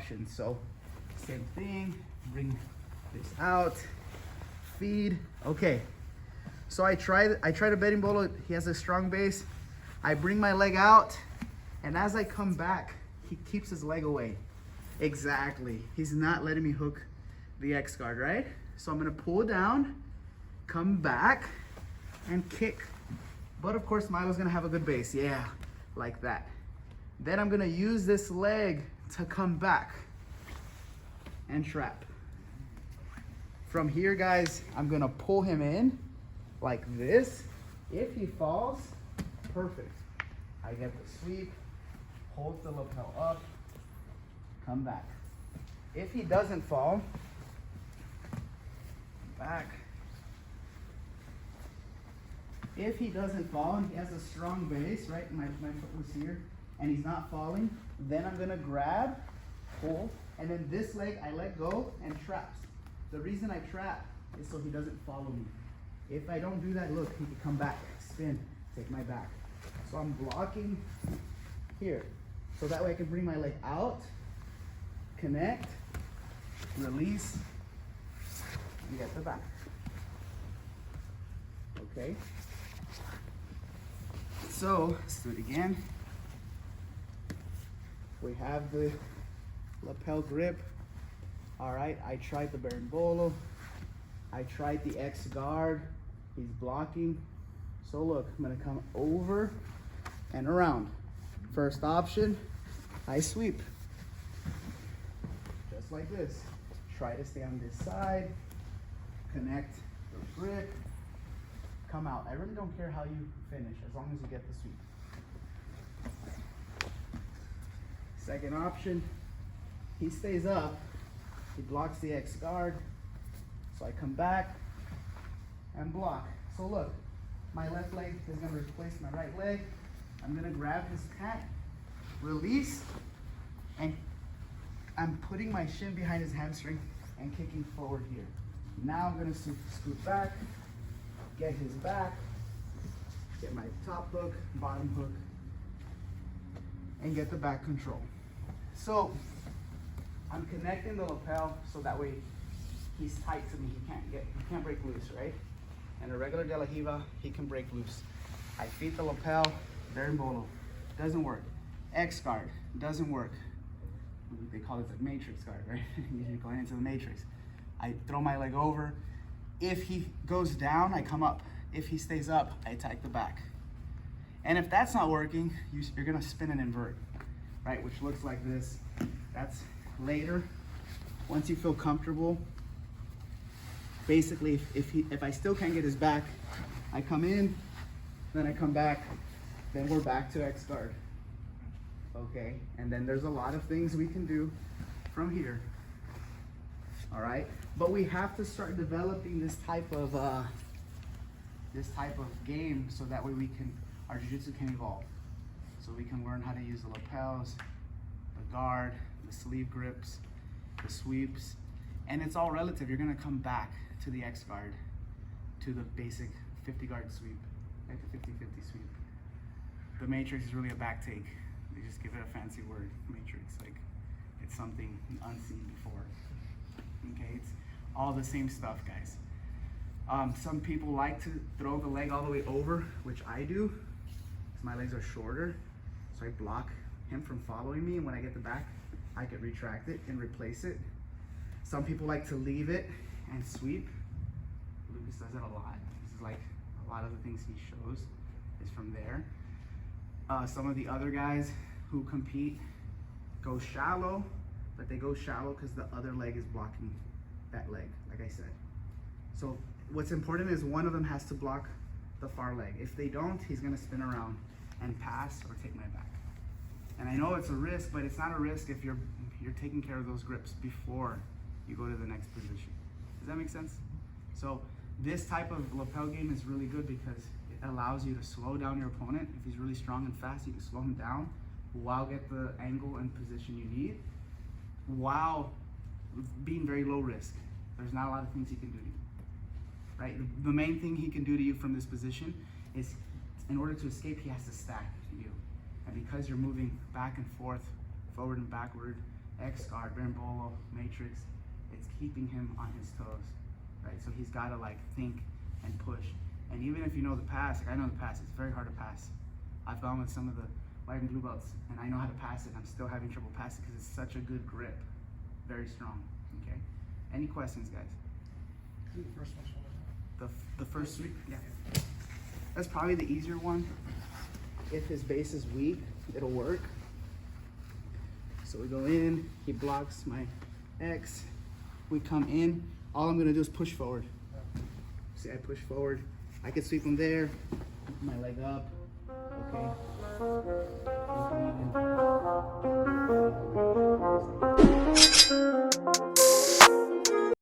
options. So same thing, bring this out, feed. Okay, so I tried a bedding bolo. He has a strong base. I bring my leg out, and as I come back, he keeps his leg away. Exactly, he's not letting me hook the X guard, right? So I'm gonna pull down, come back, and kick. But of course, Milo's gonna have a good base, yeah, like that. Then I'm gonna use this leg to come back and trap. From here, guys, I'm gonna pull him in like this. If he falls, perfect. I get the sweep, hold the lapel up, come back. If he doesn't fall, back. If he doesn't fall and he has a strong base, right, my foot was here, and he's not falling, then I'm gonna grab, pull, and then this leg I let go and traps. The reason I trap is so he doesn't follow me. If I don't do that, look, he can come back, spin, take my back. So I'm blocking here. So that way I can bring my leg out, connect, release, and get the back. Okay? So, let's do it again. We have the lapel grip. All right, I tried the berimbolo. I tried the X guard. He's blocking. So look, I'm gonna come over and around. First option, I sweep. Just like this. Try to stay on this side. Connect the grip. Come out. I really don't care how you finish, as long as you get the sweep. Second option, he stays up. He blocks the X guard. So I come back and block. So look, my left leg is gonna replace my right leg. I'm gonna grab his pant, release, and I'm putting my shin behind his hamstring and kicking forward here. Now I'm gonna scoot back, get his back, get my top hook, bottom hook, and get the back control. So I'm connecting the lapel so that way he's tight to me. He can't break loose, right? And a regular De La Riva, he can break loose. I feed the lapel, berimbolo, doesn't work. X guard, doesn't work. They call it the matrix guard, right? You're going into the matrix. I throw my leg over. If he goes down, I come up. If he stays up, I attack the back. And if that's not working, you're gonna spin and invert, right? Which looks like this. That's later. Once you feel comfortable, basically, if I still can't get his back, I come in, then I come back, then we're back to X guard. Okay, and then there's a lot of things we can do from here. All right, but we have to start developing this type of game so that way our jiu-jitsu can evolve. So we can learn how to use the lapels, the guard, the sleeve grips, the sweeps, and it's all relative. You're gonna come back to the X guard, to the basic 50 guard sweep, like the 50-50 sweep. The matrix is really a back take. They just give it a fancy word, matrix, like it's something unseen before. Okay, it's all the same stuff, guys. Some people like to throw the leg all the way over, which I do, because my legs are shorter. So I block him from following me, and when I get the back, I can retract it and replace it. Some people like to leave it and sweep. Lucas does it a lot. This is like a lot of the things he shows is from there. Some of the other guys who compete go shallow, but they go shallow because the other leg is blocking that leg, like I said. So what's important is one of them has to block the far leg. If they don't, he's gonna spin around and pass or take my back. And I know it's a risk, but it's not a risk if you're taking care of those grips before you go to the next position. Does that make sense? So this type of lapel game is really good because it allows you to slow down your opponent. If he's really strong and fast, you can slow him down while get the angle and position you need, while being very low risk. There's not a lot of things he can do to you, right? The main thing he can do to you from this position is, in order to escape, he has to stack you. And because you're moving back and forth, forward and backward, X guard, berimbolo, matrix. It's keeping him on his toes, right? So he's got to like think and push. And even if you know the pass, like I know the pass, it's very hard to pass. I've gone with some of the white and blue belts, and I know how to pass it. I'm still having trouble passing because it's such a good grip, very strong. Okay. Any questions, guys? The first one's The first sweep, yeah. That's probably the easier one. If his base is weak, it'll work. So we go in, he blocks my X. We come in. All I'm gonna do is push forward. See, I push forward. I can sweep him there. My leg up. Okay.